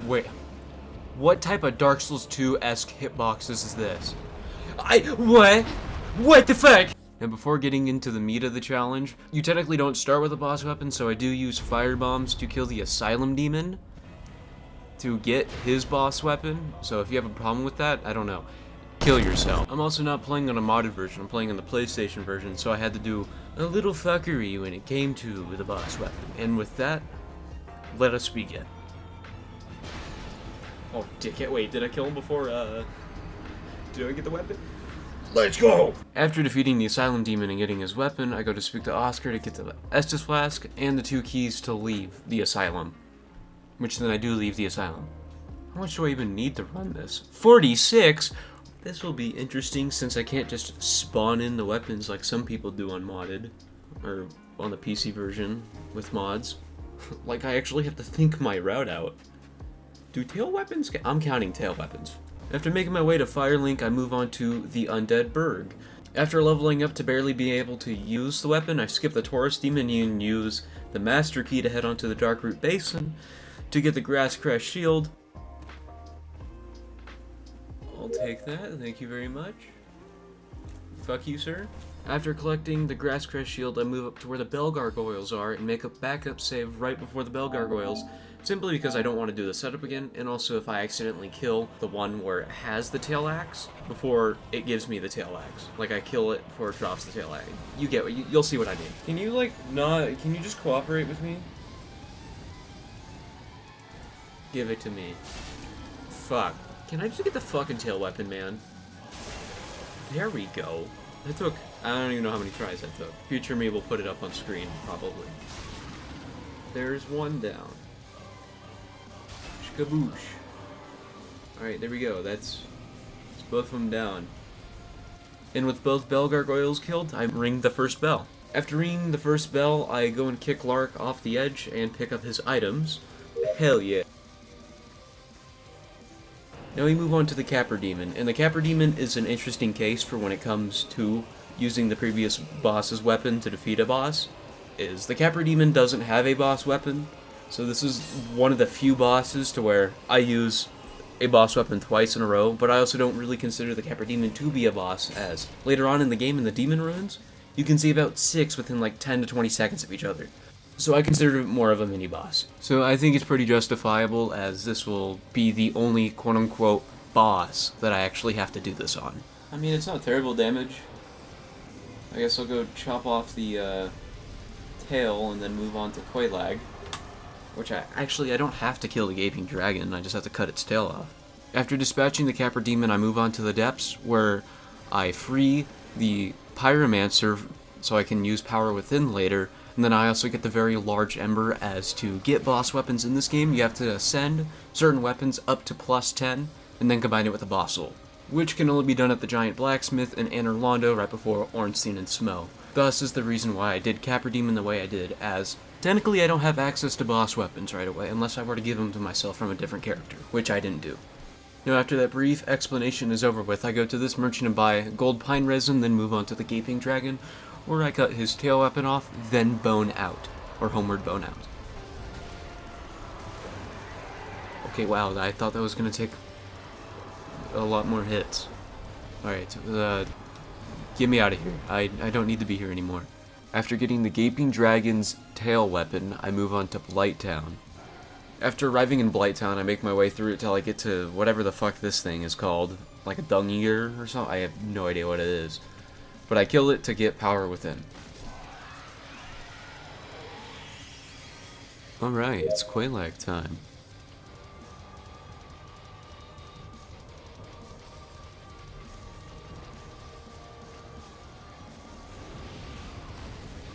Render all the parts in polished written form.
Wait. What type of Dark Souls 2-esque hitboxes is this? What? What the fuck? And before getting into the meat of the challenge, you technically don't start with a boss weapon, so I do use fire bombs to kill the Asylum Demon to get his boss weapon. So if you have a problem with that, I don't know. Kill yourself. I'm also not playing on a modded version, I'm playing on the PlayStation version, so I had to do a little fuckery when it came to the boss weapon. And with that, let us begin. Oh, dickhead, wait, did I kill him before, did I get the weapon? Let's go! After defeating the Asylum Demon and getting his weapon, I go to speak to Oscar to get the Estus Flask and the 2 keys to leave the Asylum. Which then I do leave the Asylum. How much do I even need to run this? 46? This will be interesting since I can't just spawn in the weapons like some people do on modded, or on the PC version with mods. Like I actually have to think my route out. Do tail weapons I'm counting tail weapons. After making my way to Firelink, I move on to the Undead Burg. After leveling up to barely be able to use the weapon, I skip the Taurus Demon and use the Master Key to head onto the Darkroot Basin to get the Grass Crest Shield. I'll take that, thank you very much. Fuck you, sir. After collecting the Grass Crest Shield, I move up to where the Bell Gargoyles are and make a backup save right before the Bell Gargoyles, simply because I don't want to do the setup again, and also if I accidentally kill the one where it has the tail axe before it gives me the tail axe. Like I kill it before it drops the tail axe. You get what you'll see what I mean. Can you can you just cooperate with me? Give it to me. Fuck. Can I just get the fucking tail weapon, man? There we go. That took, I don't even know how many tries that took. Future me will put it up on screen, probably. There's one down. Shkaboosh. Alright, there we go. That's both of them down. And with both bell gargoyles killed, I ring the first bell. After ringing the first bell, I go and kick Lark off the edge and pick up his items. Hell yeah. Now we move on to the Capper Demon, and the Capper Demon is an interesting case for when it comes to using the previous boss's weapon to defeat a boss. The Capper Demon doesn't have a boss weapon, so this is one of the few bosses to where I use a boss weapon twice in a row, but I also don't really consider the Capper Demon to be a boss, as later on in the game in the Demon Ruins, you can see about 6 within like 10 to 20 seconds of each other. So I consider it more of a mini-boss. So I think it's pretty justifiable, as this will be the only quote-unquote boss that I actually have to do this on. I mean, it's not terrible damage. I guess I'll go chop off the tail and then move on to Quailag. Which I don't have to kill the Gaping Dragon, I just have to cut its tail off. After dispatching the Capper Demon, I move on to the Depths, where I free the Pyromancer so I can use Power Within later. And then I also get the very large ember, as to get boss weapons in this game, you have to ascend certain weapons up to +10, and then combine it with a boss soul, which can only be done at the Giant Blacksmith in Anor Londo right before Ornstein and Smo. Thus is the reason why I did Capper Demon the way I did, as technically I don't have access to boss weapons right away, unless I were to give them to myself from a different character, which I didn't do. Now after that brief explanation is over with, I go to this merchant and buy gold pine resin, then move on to the Gaping Dragon, where I cut his tail weapon off, then bone out, or homeward bone out. Okay, wow, I thought that was gonna take a lot more hits. Alright, get me out of here. I don't need to be here anymore. After getting the Gaping Dragon's tail weapon, I move on to Blighttown. After arriving in Blighttown, I make my way through it till I get to whatever the fuck this thing is called, like a dung eater or something. I have no idea what it is. But I kill it to get Power Within. Alright, it's Quailag time.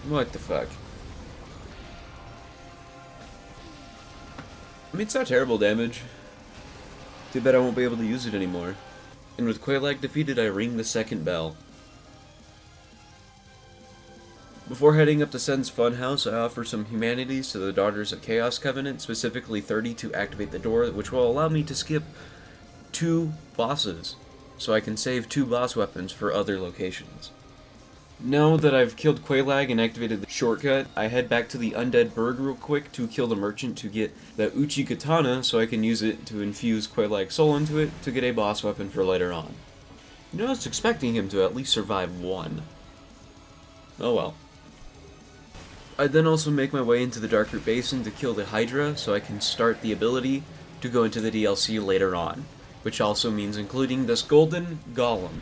What the fuck? I mean, it's not terrible damage. Too bad I won't be able to use it anymore. And with Quailag defeated, I ring the second bell. Before heading up to Sen's Funhouse, I offer some humanities to the Daughters of Chaos Covenant, specifically 30 to activate the door, which will allow me to skip 2 bosses, so I can save 2 boss weapons for other locations. Now that I've killed Quelaag and activated the shortcut, I head back to the Undead Burg real quick to kill the merchant to get the Uchi Katana so I can use it to infuse Quelaag's soul into it to get a boss weapon for later on. You know, I was expecting him to at least survive one. Oh well. I then also make my way into the Darkroot Basin to kill the Hydra so I can start the ability to go into the DLC later on, which also means including this Golden Golem.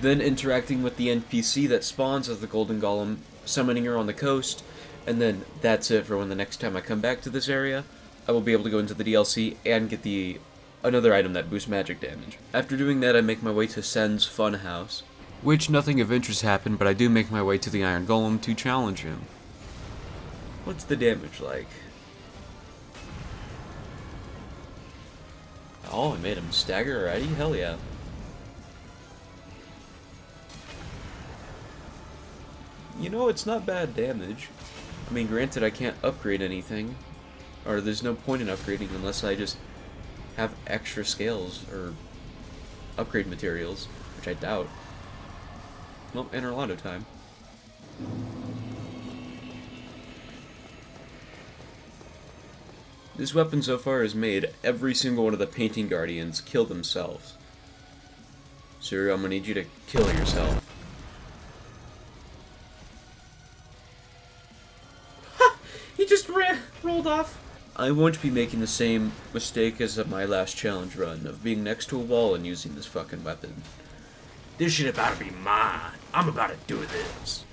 Then interacting with the NPC that spawns as the Golden Golem, summoning her on the coast, and then that's it for when the next time I come back to this area. I will be able to go into the DLC and get another item that boosts magic damage. After doing that, I make my way to Sen's Funhouse, which nothing of interest happened, but I do make my way to the Iron Golem to challenge him. What's the damage like? Oh, I made him stagger already? Hell yeah. You know, it's not bad damage. I mean, granted, I can't upgrade anything. Or there's no point in upgrading unless I just have extra scales or upgrade materials, which I doubt. Well, and Orlando time. This weapon so far has made every single one of the painting guardians kill themselves. So I'm gonna need you to kill yourself. He just rolled off. I won't be making the same mistake as at my last challenge run of being next to a wall and using this fucking weapon. This shit about to be mine. I'm about to do this.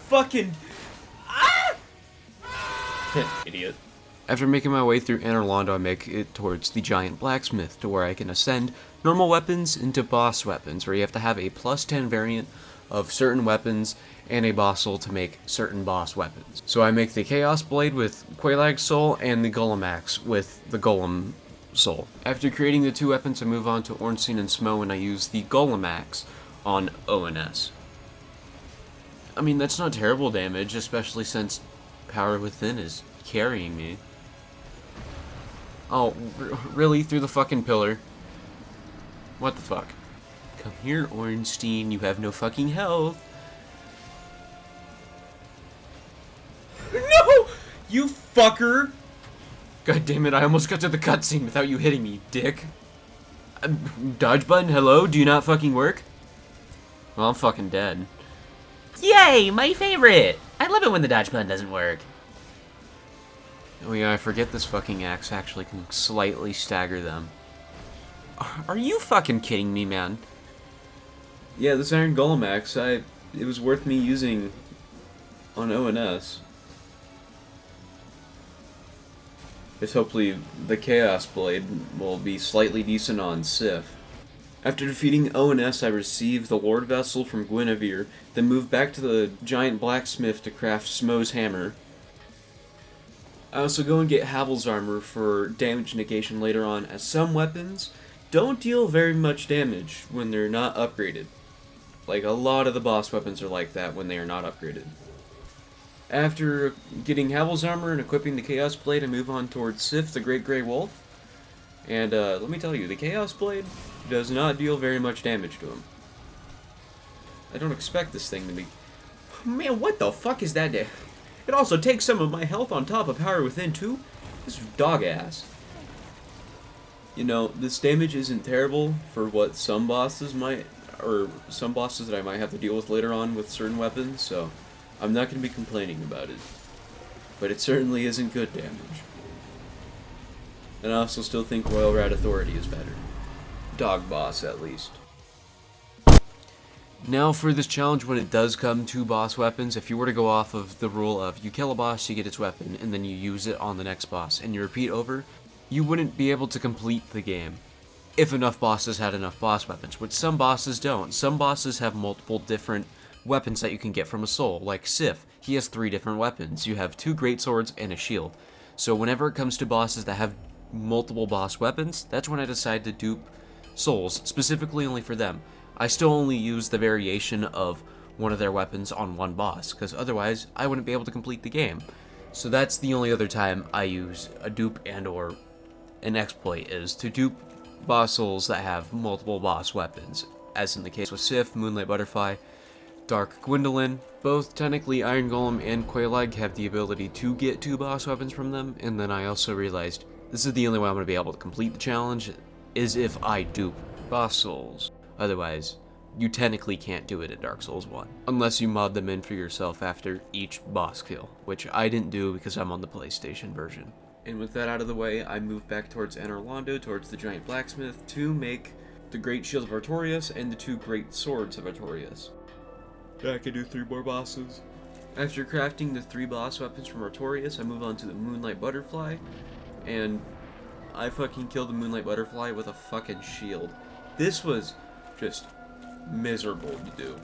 Fucking idiot. After making my way through Anor Londo, I make it towards the giant blacksmith to where I can ascend normal weapons into boss weapons, where you have to have a +10 variant of certain weapons and a boss soul to make certain boss weapons. So I make the Chaos Blade with Quelaag's soul and the Golem Axe with the Golem soul. After creating the two weapons, I move on to Ornstein and Smo and I use the Golem Axe on ONS. I mean, that's not terrible damage, especially since Power Within is carrying me. Oh, really? Through the fucking pillar? What the fuck? Come here, Ornstein, you have no fucking health. No! You fucker! God damn it, I almost got to the cutscene without you hitting me, dick. Dodge button, hello? Do you not fucking work? Well, I'm fucking dead. Yay, my favorite! I love it when the dodge button doesn't work. Oh yeah, I forget this fucking axe actually can slightly stagger them. Are you fucking kidding me, man? Yeah, this Iron Golem axe, it was worth me using on ONS. Just hopefully the Chaos Blade will be slightly decent on Sif. After defeating ONS, I receive the Lord Vessel from Guinevere, then move back to the giant blacksmith to craft Smo's hammer. I also go and get Havel's armor for damage negation later on, as some weapons don't deal very much damage when they're not upgraded. Like, a lot of the boss weapons are like that when they are not upgraded. After getting Havel's armor and equipping the Chaos Blade, I move on towards Sif, the Great Grey Wolf. And let me tell you, the Chaos Blade does not deal very much damage to him. I don't expect this thing to be... Man, what the fuck is that? It also takes some of my health on top of Power Within too? This is dog ass. You know, this damage isn't terrible for what some bosses might... or some bosses that I might have to deal with later on with certain weapons, so I'm not going to be complaining about it. But it certainly isn't good damage. And I also still think Royal Rat Authority is better. Dog boss, at least. Now for this challenge, when it does come to boss weapons, if you were to go off of the rule of you kill a boss, you get its weapon, and then you use it on the next boss, and you repeat over, you wouldn't be able to complete the game if enough bosses had enough boss weapons, which some bosses don't. Some bosses have multiple different weapons that you can get from a soul, like Sif. He has 3 different weapons. You have 2 great swords and a shield. So whenever it comes to bosses that have multiple boss weapons, that's when I decide to dupe souls, specifically only for them. I still only use the variation of one of their weapons on one boss, because otherwise I wouldn't be able to complete the game. So that's the only other time I use a dupe and or an exploit, is to dupe boss souls that have multiple boss weapons, as in the case with Sif, Moonlight Butterfly, Dark Gwendolyn. Both technically Iron Golem and Quelaag have the ability to get 2 boss weapons from them, and then I also realized this is the only way I'm going to be able to complete the challenge, is if I dupe boss souls. Otherwise, you technically can't do it in Dark Souls 1, unless you mod them in for yourself after each boss kill, which I didn't do because I'm on the PlayStation version. And with that out of the way, I move back towards Anor Londo, towards the giant blacksmith, to make the Great Shield of Artorias and the 2 Great Swords of Artorias. I can do 3 more bosses. After crafting the 3 boss weapons from Artorias, I move on to the Moonlight Butterfly, and I fucking killed the Moonlight Butterfly with a fucking shield. This was just miserable to do.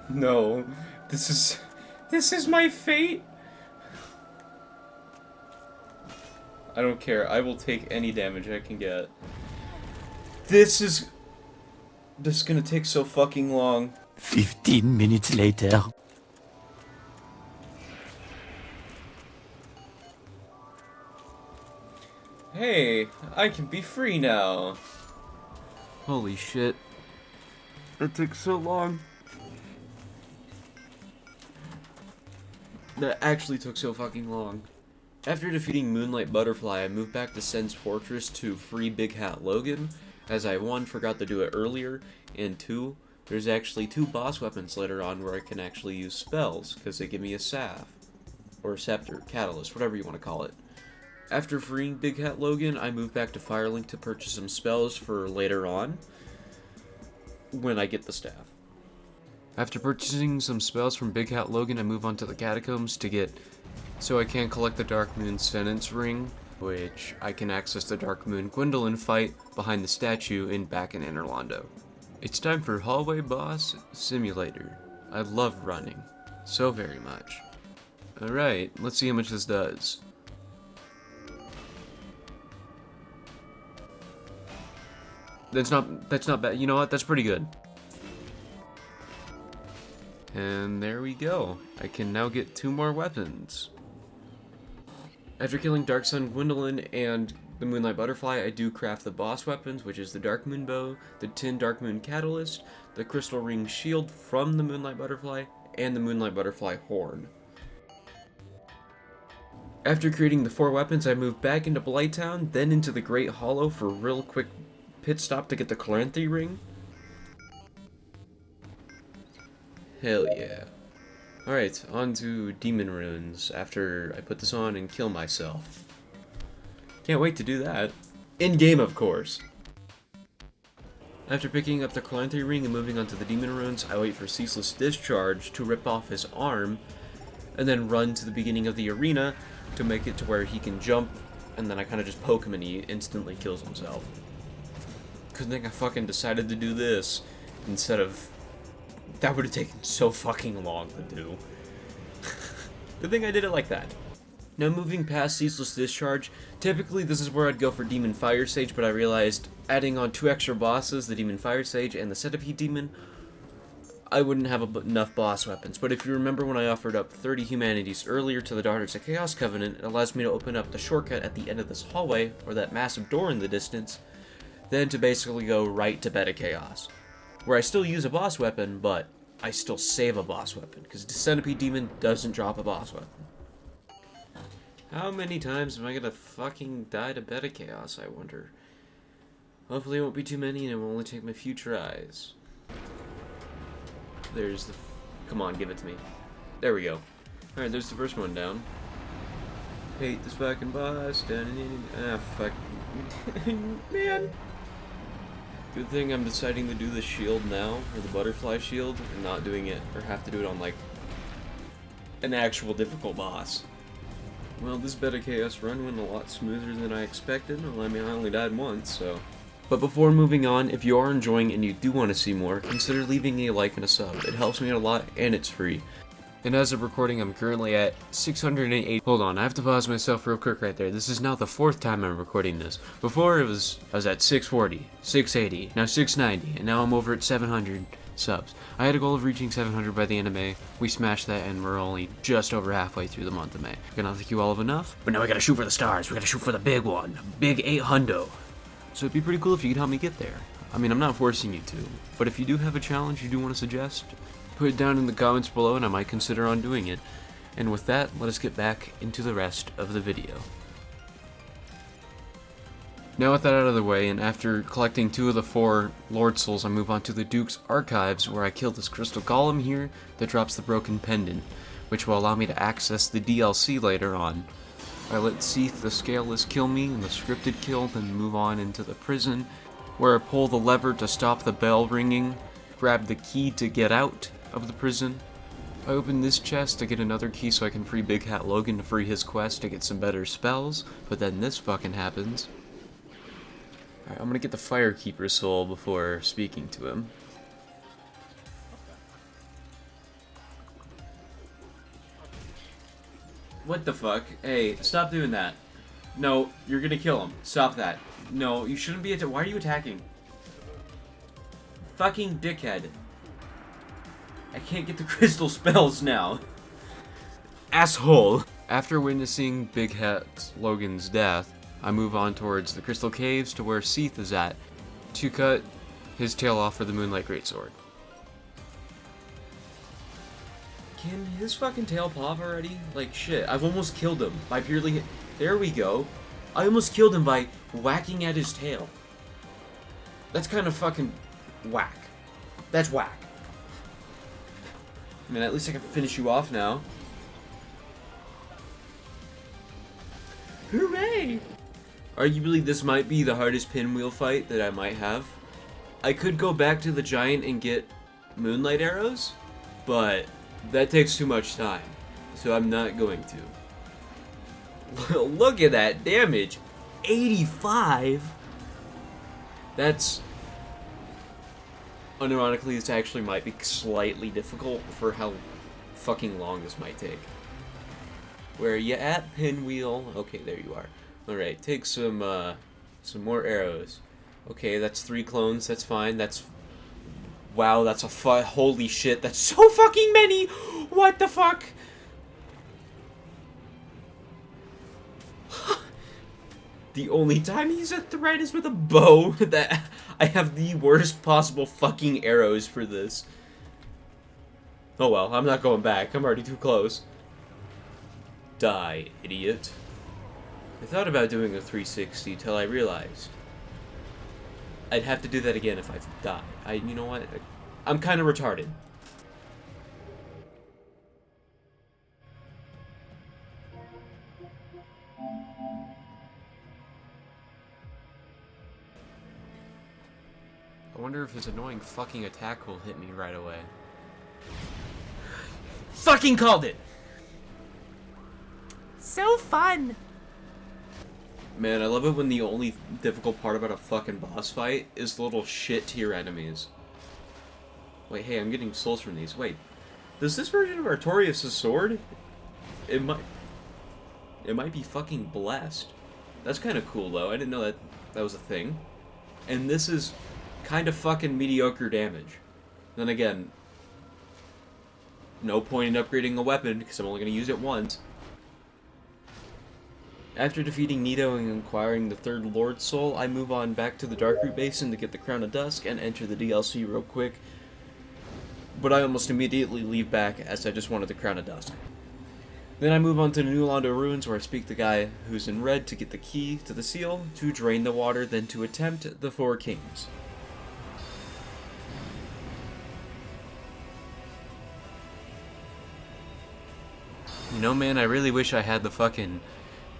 No, this is my fate. I don't care. I will take any damage I can get. This is gonna take so fucking long. 15 minutes later. Hey, I can be free now. Holy shit. That took so long. That actually took so fucking long. After defeating Moonlight Butterfly, I moved back to Sen's Fortress to free Big Hat Logan, as I 1, forgot to do it earlier, and 2, there's actually 2 boss weapons later on where I can actually use spells, because they give me a Salve, or a Scepter, Catalyst, whatever you want to call it. After freeing Big Hat Logan, I moved back to Firelink to purchase some spells for later on, when I get the staff. After purchasing some spells from Big Hat Logan, I move on to the Catacombs so I can collect the Dark Moon Sentence Ring, which I can access the Dark Moon Gwendolyn fight behind the statue back in Anor Londo. It's time for Hallway Boss Simulator. I love running so very much. Alright, let's see how much this does. That's not bad. You know what? That's pretty good. And there we go. I can now get 2 more weapons. After killing Dark Sun Gwendolyn and the Moonlight Butterfly, I do craft the boss weapons, which is the Dark Moon Bow, the Tin Dark Moon Catalyst, the Crystal Ring Shield from the Moonlight Butterfly, and the Moonlight Butterfly Horn. After creating the 4 weapons, I move back into Blighttown, then into the Great Hollow for a real quick pit stop to get the Calanthe Ring. Hell yeah. Alright, on to Demon Runes after I put this on and kill myself. Can't wait to do that. In-game, of course. After picking up the Calanthe Ring and moving on to the Demon Runes, I wait for Ceaseless Discharge to rip off his arm, and then run to the beginning of the arena to make it to where he can jump, and then I kind of just poke him and he instantly kills himself. Good thing I fucking decided to do this instead of... That would have taken so fucking long to do. Good thing I did it like that. Now moving past Ceaseless Discharge, typically this is where I'd go for Demon Fire Sage, but I realized adding on 2 extra bosses, the Demon Fire Sage and the Centipede Demon, I wouldn't have enough boss weapons. But if you remember when I offered up 30 humanities earlier to the Daughters of Chaos Covenant, it allows me to open up the shortcut at the end of this hallway, or that massive door in the distance, then to basically go right to Bed of Chaos, where I still use a boss weapon, but I still save a boss weapon, because the Centipede Demon doesn't drop a boss weapon. How many times am I gonna fucking die to Bed of Chaos, I wonder? Hopefully it won't be too many, and it will only take me a few tries. There's the... Come on, give it to me. There we go. Alright, there's the first one down. Hate this fucking boss. Ah, fuck. Man. Good thing I'm deciding to do the shield now, or the butterfly shield, and not doing it, or have to do it on, like, an actual difficult boss. Well, this Bed of Chaos run went a lot smoother than I expected. Well, I mean, I only died once, so... But before moving on, if you are enjoying and you do want to see more, consider leaving a like and a sub. It helps me out a lot, and it's free. And as of recording, I'm currently at 608. Hold on, I have to pause myself real quick right there. This is now the 4th time I'm recording this. Before I was at 640, 680, now 690, and now I'm over at 700 subs. I had a goal of reaching 700 by the end of May. We smashed that, and we're only just over halfway through the month of May. I cannot thank you all of enough, but now we gotta shoot for the stars. We gotta shoot for the big one, big 800. So it'd be pretty cool if you could help me get there. I mean, I'm not forcing you to, but if you do have a challenge you do want to suggest, put it down in the comments below and I might consider on doing it. And with that, let us get back into the rest of the video. Now with that out of the way, and after collecting 2 of the 4 Lord Souls, I move on to the Duke's Archives, where I kill this crystal golem here that drops the broken pendant, which will allow me to access the DLC later on. I let Seath the Scaleless kill me in the scripted kill, then move on into the prison, where I pull the lever to stop the bell ringing, grab the key to get out of the prison. I open this chest to get another key so I can free Big Hat Logan to free his quest to get some better spells, but then this fucking happens. Alright, I'm gonna get the Firekeeper soul before speaking to him. What the fuck? Hey, stop doing that. No, you're gonna kill him. Stop that. No, you shouldn't be why are you attacking? Fucking dickhead. I can't get the crystal spells now. Asshole. After witnessing Big Hat Logan's death, I move on towards the Crystal Caves to where Seath is at to cut his tail off for the Moonlight Greatsword. Can his fucking tail pop already? Like shit, I've almost killed him by purely there we go. I almost killed him by whacking at his tail. That's kind of fucking whack. That's whack. I mean, at least I can finish you off now. Hooray! Arguably, this might be the hardest pinwheel fight that I might have. I could go back to the giant and get moonlight arrows, but that takes too much time, so I'm not going to. Look at that damage! 85? That's... Unironically, this actually might be slightly difficult for how fucking long this might take. Where are you at, pinwheel? Okay, there you are. Alright, take some more arrows. Okay, that's 3 clones, that's fine, that's... Wow, that's a holy shit, that's so fucking many! What the fuck? The only time he's a threat is with a bow. That I have the worst possible fucking arrows for this. Oh well, I'm not going back, I'm already too close. Die, idiot. I thought about doing a 360 till I realized I'd have to do that again if I die. You know what? I'm kind of retarded. I wonder if his annoying fucking attack will hit me right away. Fucking called it! So fun! Man, I love it when the only difficult part about a fucking boss fight is the little shit tier enemies. Wait, hey, I'm getting souls from these. Wait, does this version of Artorias' sword? It might be fucking blessed. That's kind of cool, though. I didn't know that was a thing. And this is kind of fucking mediocre damage. Then again, no point in upgrading a weapon, because I'm only going to use it once. After defeating Nito and acquiring the 3rd Lord Soul, I move on back to the Darkroot Basin to get the Crown of Dusk and enter the DLC real quick. But I almost immediately leave back as I just wanted the Crown of Dusk. Then I move on to the New Londo Ruins where I speak to the guy who's in red to get the key to the seal, to drain the water, then to attempt the 4 Kings. You know, man, I really wish I had the fucking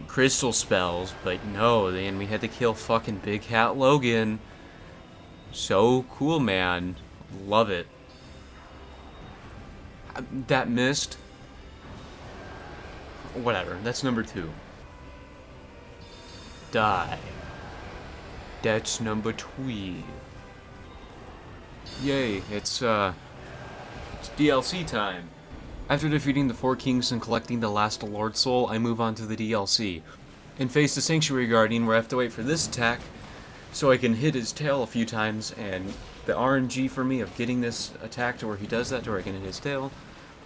crystal spells, but no, the enemy had to kill fucking Big Hat Logan. So cool, man. Love it. That missed. Whatever, that's number 2. Die. That's number 12. Yay, it's DLC time. After defeating the 4 kings and collecting the last Lord Soul, I move on to the DLC, and face the Sanctuary Guardian where I have to wait for this attack, so I can hit his tail a few times, and the RNG for me of getting this attack to where he does that to where I can hit his tail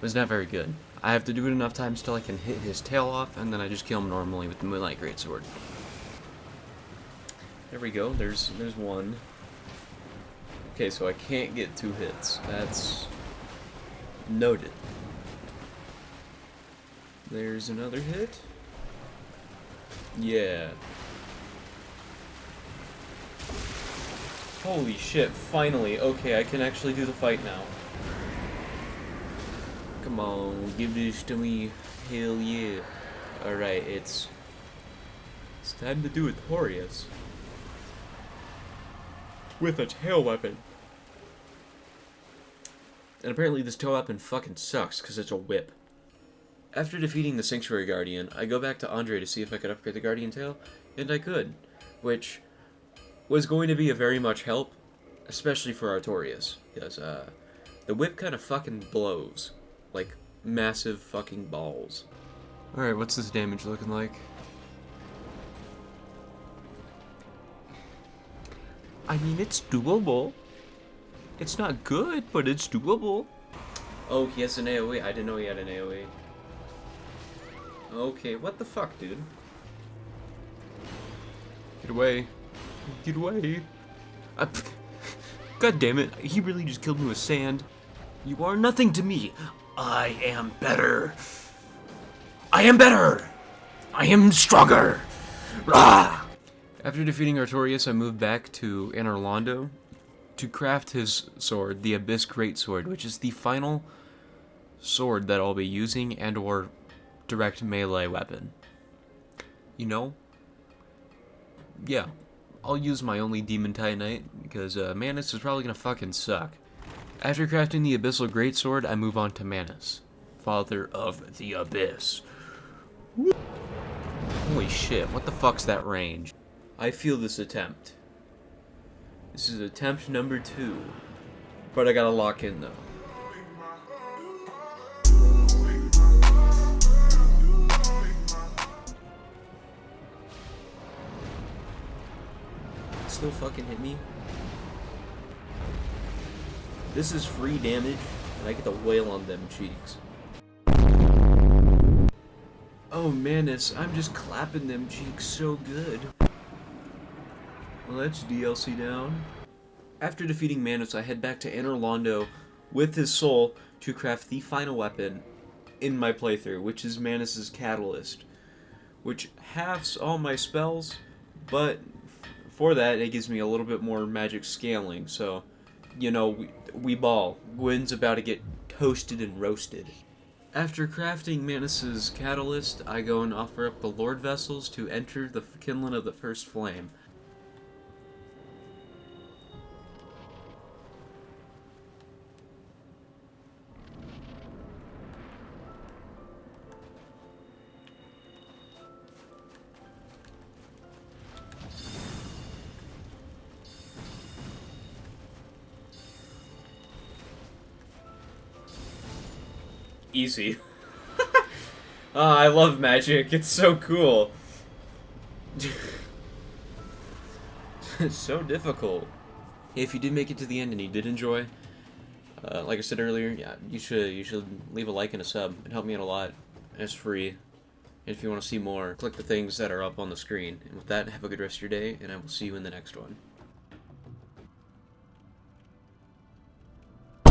was not very good. I have to do it enough times till I can hit his tail off, and then I just kill him normally with the Moonlight Greatsword. There we go, there's one. Okay, so I can't get 2 hits. That's noted. There's another hit. Yeah. Holy shit, finally. Okay, I can actually do the fight now. Come on, give this to me. Hell yeah. Alright, it's time to do it, Torius. With a tail weapon. And apparently this tail weapon fucking sucks, because it's a whip. After defeating the Sanctuary Guardian, I go back to Andre to see if I could upgrade the Guardian Tail, and I could. Which was going to be a very much help, especially for Artorias, because the whip kind of fucking blows. Like, massive fucking balls. Alright, what's this damage looking like? I mean, it's doable. It's not good, but it's doable. Oh, he has an AoE. I didn't know he had an AoE. Okay, what the fuck, dude? Get away. Get away. God damn it, he really just killed me with sand. You are nothing to me. I am better. I am better. I am stronger. Rah! After defeating Artorias, I moved back to Anor Londo to craft his sword, the Abyss Greatsword, which is the final sword that I'll be using and or direct melee weapon. You know? Yeah. I'll use my only Demon Titanite, because Manus is probably gonna fucking suck. After crafting the Abyssal Greatsword, I move on to Manus, Father of the Abyss. Woo! Holy shit, what the fuck's that range? I feel this attempt. This is attempt number 2. But I gotta lock in, though. Still fucking hit me. This is free damage, and I get to wail on them cheeks. Oh, Manus, I'm just clapping them cheeks so good. Well, that's DLC down. After defeating Manus, I head back to Anor Londo with his soul to craft the final weapon in my playthrough, which is Manus's Catalyst, which halves all my spells, but for that, it gives me a little bit more magic scaling, so, you know, we ball. Gwyn's about to get toasted and roasted. After crafting Manus's Catalyst, I go and offer up the Lord Vessels to enter the kindling of the first flame. Easy. I love magic. It's so cool. It's so difficult. Hey, if you did make it to the end and you did enjoy, like I said earlier, yeah, you should leave a like and a sub. It'd help me out a lot. It's free. And if you want to see more, click the things that are up on the screen. And with that, have a good rest of your day, and I will see you in the next one.